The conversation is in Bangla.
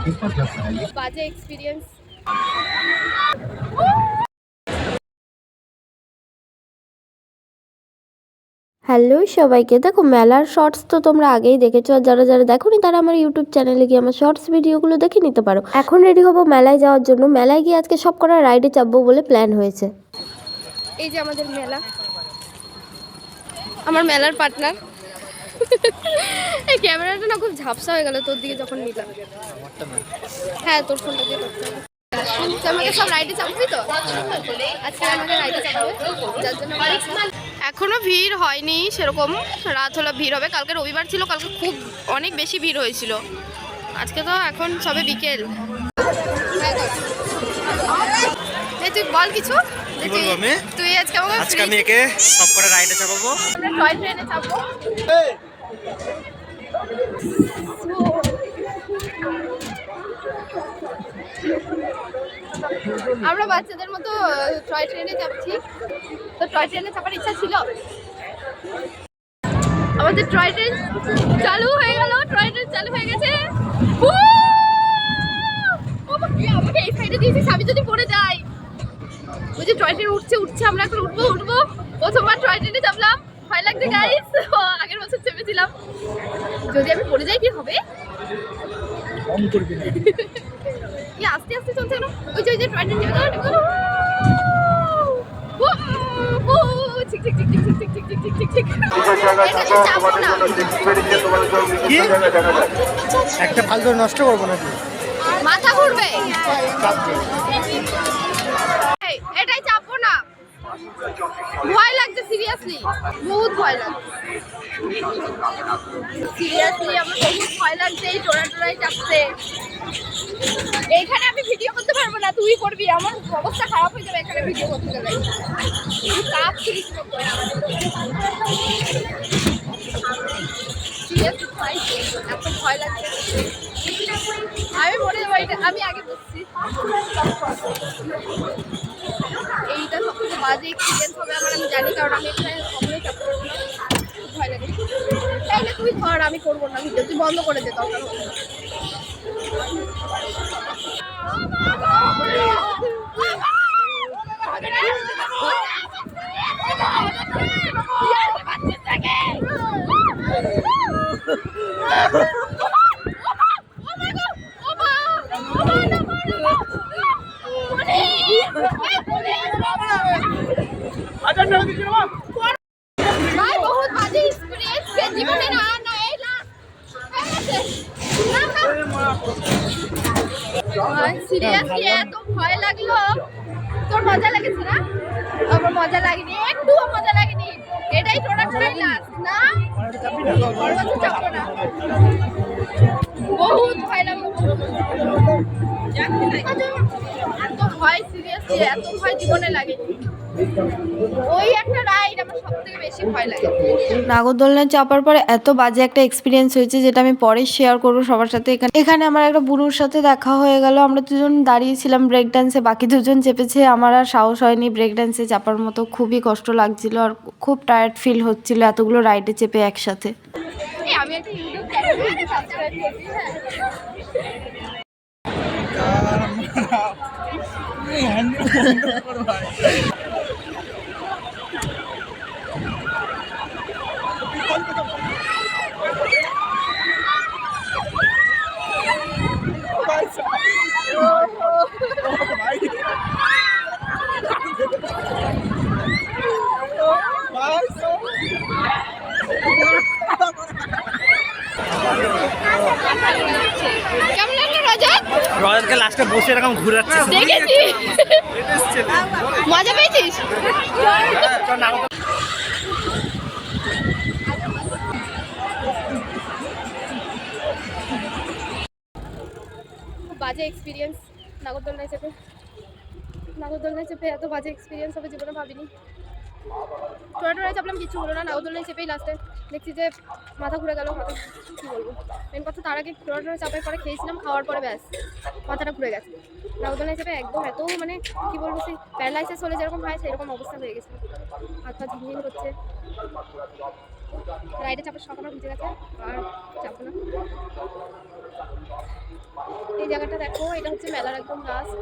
বাজে এক্সপিরিয়েন্স। হ্যালো সবাইকে, দেখো মেলার শর্টস তো তোমরা আগেই দেখেছো, আর যারা যারা দেখোনি তারা আমার ইউটিউব চ্যানেলে গিয়ে আমার শর্টস ভিডিওগুলো দেখে নিতে পারো। এখন রেডি হবো মেলায় যাওয়ার জন্য। মেলায় গিয়ে আজকে সব করা রাইডে চাপবো বলে প্ল্যান হয়েছে। এই যে আমাদের মেলা, আমার মেলার পার্টনার। এই ক্যামেরাটা না খুব ঝাপসা হয়ে গেল তোর দিকে যখন নিলাম। হ্যাঁ, তোর ফোনটা দিয়ে করতে হবে। আমাকে সব রাইডে চাপবি তো? আজকে আমাকে রাইডে চাপবে, যার জন্য এখনো ভিড় হয়নি সেরকম। রাত হলো ভিড় হবে। কালকে রবিবার ছিল, কালকে খুব অনেক বেশি ভিড় হয়েছিল। আজকে তো এখন সবে বিকেল। তুই বল কিছু। কি বলবো আমি? তুই আজকে আমি একে সব করে রাইডে চাপাবো। টয় ট্রেনে চাপবো। আমরা বাচ্চাদের মতো টয় ট্রেনে চাপছি। তো টয় ট্রেনে চাপার ইচ্ছা ছিল। আমাদের টয় ট্রেন চালু হয়ে গেল। টয় ট্রেন চালু হয়ে গেছে। আমাকে এই সাইডে দিয়েছিস, আমি যদি পড়ে যাই। ওই যে টয় ট্রেন উঠছে, আমরা এখন উঠবো। প্রথমবার টয় ট্রেনে চাপলাম, ভয় লাগছে গাইস। আগের বছর চেপেছিলাম, যদি আমি পড়ে যাই কি হবে? আস্তে আস্তে চলছে না। ওই যে টয় ট্রেন একটা ফালতু নষ্ট করবো নাকি? মাথা ঘুরবে। এটাই চাপবো না, ভয় লাগছে সিরিয়াসলি, বহুত ভয় লাগছে সিরিয়াসলি। আমার বহুত ভয় লাগছে এই টোড়ায় চাপতে। এইখানে আমি ভিডিও করতে পারবো না, তুই করবি। আমার অবস্থা খারাপ হয়ে যাবে এখানে ভিডিও করতে গেলে। সিরিয়াসলি এত ভয় লাগছে, আমি মরে যাবো। আমি আগে বসছি। এইটা সবথেকে বাজে এক্সপিরিয়েন্স হবে আমার, আমি জানি, কারণ আমি এখানে কখনোই চাপতে পারবো না। খুব ভয় লাগে। তাইলে তুই ধর, আমি করবো না ভিডিও, তুই বন্ধ করে দে দরকার হলে। बहुत बाजी एक्सपीरियंस के जीवने ना সিরিয়াসলি এত ভয় লাগলো। তোর মজা লেগেছে না? আমার মজা লাগেনি, একটুও মজা লাগেনি। এটাই টোড়াটাই লাস্ট না, চাপবো না। বহুত ভয় লাগলো, এত ভয় সিরিয়াসলি, এত ভয় জীবনে লাগেনি। ওই একটা রাইড আমার সবথেকে বেশি ভয় লাগে। নাগরদোলনায় চাপার পরে এত বাজে একটা এক্সপিরিয়েন্স হয়েছে, যেটা আমি পরে শেয়ার করবো সবার সাথে। এখানে আমার একটা বুড়োর সাথে দেখা হয়ে গেল। আমরা দুজন দাঁড়িয়েছিলাম ব্রেক ডান্সে, বাকি দুজন চেপেছে। আমার আর সাহস হয়নি ব্রেক ডান্সে চাপার মতো, খুবই কষ্ট লাগছিল আর খুব টায়ার্ড ফিল হচ্ছিল এতগুলো রাইডে চেপে একসাথে। আমি একটা ইউটিউব চ্যানেলে সাবস্ক্রাইব করছি। কেমন লাগলো রজত? রজতকে লাস্টে বসে এরকম ঘুরাচ্ছে, দেখেছি। মজা পেয়েছিস? খুব বাজে এক্সপিরিয়েন্স নাগরদোলনায় চেপে এত বাজে এক্সপিরিয়েন্স হবে জীবনে ভাবিনি। টোড়ায় চাপলাম, কিছু হলো না। নাগরদোলনায় চেপেই লাস্টে দেখছি যে মাথা ঘুরে গেল। মাথা কী বলবো, মেন কথা তার আগে টোড়ায় চাপার পরে খেয়েছিলাম, খাওয়ার পরে ব্যাস মাথাটা ঘুরে গেছে। নাগরদোলনায় চেপে একদম এত মানে কী বলবো, সেই প্যারালাইসিস হলে যেরকম হয় সেরকম অবস্থা হয়ে গেছে। হাত পা ঝিনঝিন করছে। রাইডে চাপার শখ আমার বুঝে গেছে, আর চাপবো না। এই জায়গাটা দেখো, এটা হচ্ছে মেলার একদম লাস্ট।